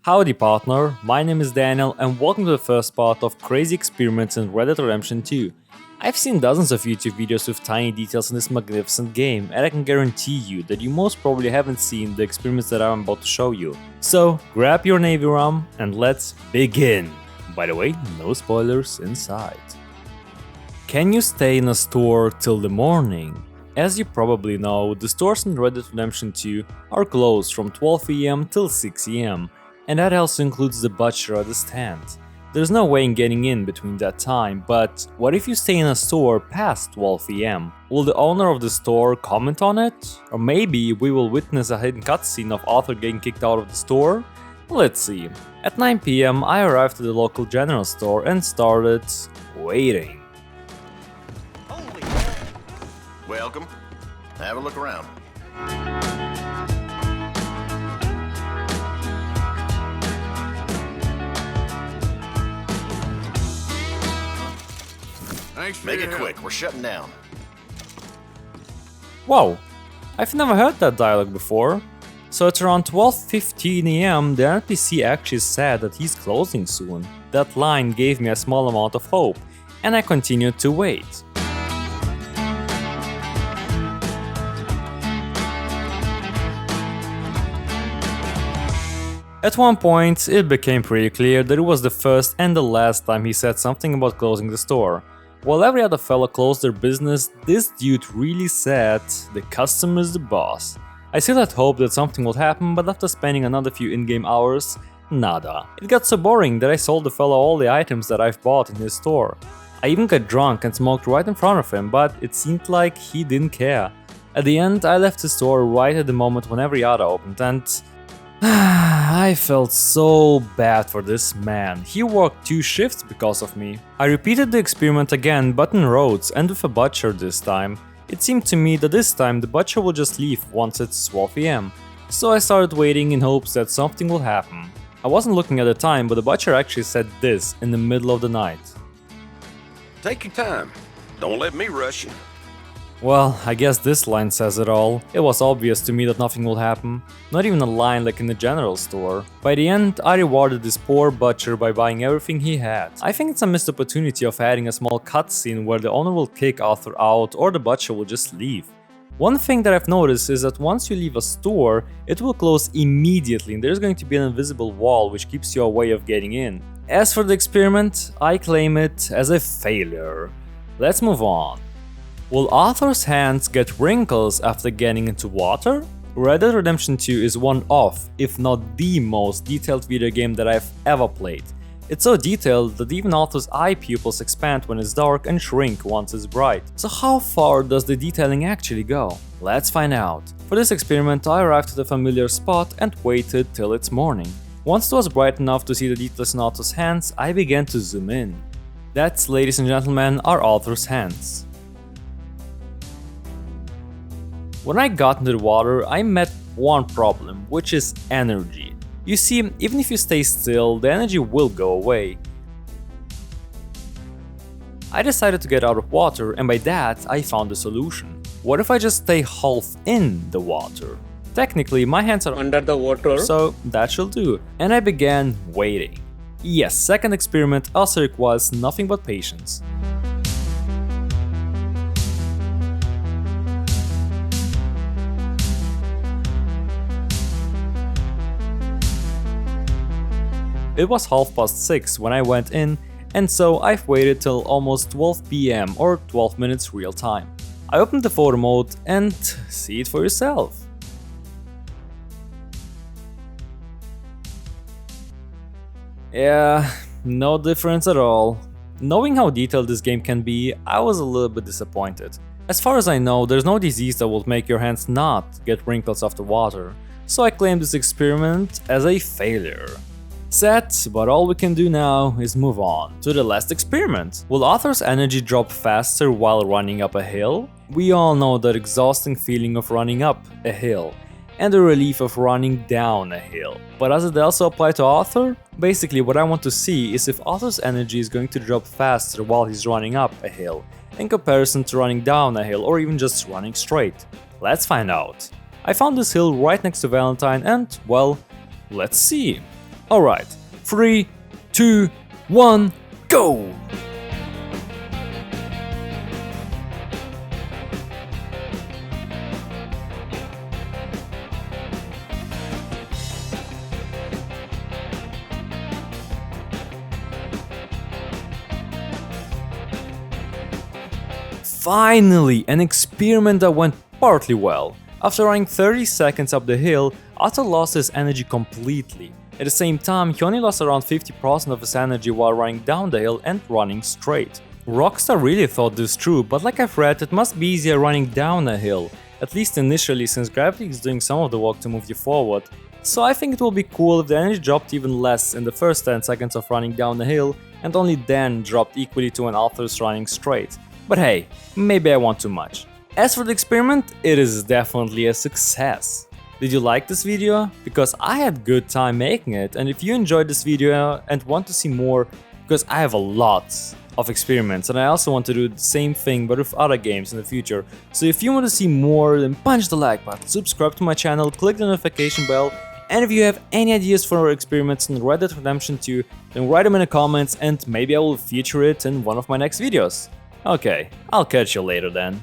Howdy partner, my name is Daniel and welcome to the first part of crazy experiments in Red Dead Redemption 2. I've seen dozens of YouTube videos with tiny details in this magnificent game, and I can guarantee you that you most probably haven't seen the experiments that I'm about to show you. So grab your Navy rum and let's begin! By the way, no spoilers inside. Can you stay in a store till the morning? As you probably know, the stores in Red Dead Redemption 2 are closed from 12 AM till 6 AM, and that also includes the butcher at the stand. There's no way in getting in between that time, but what if you stay in a store past 12 AM? Will the owner of the store comment on it? Or maybe we will witness a hidden cutscene of Arthur getting kicked out of the store? Let's see. At 9 PM I arrived at the local general store and started waiting. Welcome. Have a look around. Thanks for Make your it help. quick, we're shutting down. Wow, I've never heard that dialogue before. So at around 12:15 AM the NPC actually said that he's closing soon. That line gave me a small amount of hope, and I continued to wait. At one point, it became pretty clear that it was the first and the last time he said something about closing the store. While every other fella closed their business, this dude really said, "The customer's the boss." I still had hope that something would happen, but after spending another few in-game hours, nada. It got so boring that I sold the fella all the items that I've bought in his store. I even got drunk and smoked right in front of him, but it seemed like he didn't care. At the end, I left the store right at the moment when every other opened, and I felt so bad for this man. He worked 2 shifts because of me. I repeated the experiment again, but in roads and with a butcher this time. It seemed to me that this time the butcher will just leave once it's 12 AM. So I started waiting in hopes that something will happen. I wasn't looking at the time, but the butcher actually said this in the middle of the night. Take your time. Don't let me rush you. Well, I guess this line says it all. It was obvious to me that nothing will happen. Not even a line like in the general store. By the end, I rewarded this poor butcher by buying everything he had. I think it's a missed opportunity of adding a small cutscene where the owner will kick Arthur out or the butcher will just leave. One thing that I've noticed is that once you leave a store, it will close immediately and there's going to be an invisible wall which keeps you away of getting in. As for the experiment, I claim it as a failure. Let's move on. Will Arthur's hands get wrinkles after getting into water? Red Dead Redemption 2 is one of, if not the most detailed video game that I've ever played. It's so detailed that even Arthur's eye pupils expand when it's dark and shrink once it's bright. So how far does the detailing actually go? Let's find out. For this experiment I arrived at a familiar spot and waited till it's morning. Once it was bright enough to see the details in Arthur's hands, I began to zoom in. That's, ladies and gentlemen, are Arthur's hands. When I got into the water, I met one problem, which is energy. You see, even if you stay still, the energy will go away. I decided to get out of water, and by that I found a solution. What if I just stay half in the water? Technically, my hands are under the water, so that shall do. And I began waiting. Yes, second experiment also requires nothing but patience. It was 6:30 when I went in, and so I've waited till almost 12 PM or 12 minutes real time. I opened the photo mode and see it for yourself. Yeah, no difference at all. Knowing how detailed this game can be, I was a little bit disappointed. As far as I know, there's no disease that will make your hands not get wrinkles after water, so I claim this experiment as a failure. Sad, but all we can do now is move on to the last experiment. Will Arthur's energy drop faster while running up a hill? We all know that exhausting feeling of running up a hill and the relief of running down a hill. But does it also apply to Arthur? Basically, what I want to see is if Arthur's energy is going to drop faster while he's running up a hill in comparison to running down a hill or even just running straight. Let's find out. I found this hill right next to Valentine and, well, let's see. Alright, 3, 2, 1, go! Finally, an experiment that went partly well. After running 30 seconds up the hill, Otto lost his energy completely. At the same time, he only lost around 50% of his energy while running down the hill and running straight. Rockstar really thought this through, but like I've read, it must be easier running down a hill, at least initially, since gravity is doing some of the work to move you forward. So I think it will be cool if the energy dropped even less in the first 10 seconds of running down the hill and only then dropped equally to when Arthur's running straight. But hey, maybe I want too much. As for the experiment, it is definitely a success. Did you like this video? Because I had good time making it, and if you enjoyed this video and want to see more, because I have a lot of experiments and I also want to do the same thing but with other games in the future. So if you want to see more, then punch the like button, subscribe to my channel, click the notification bell, and if you have any ideas for experiments in Red Dead Redemption 2, then write them in the comments and maybe I will feature it in one of my next videos. Okay, I'll catch you later then.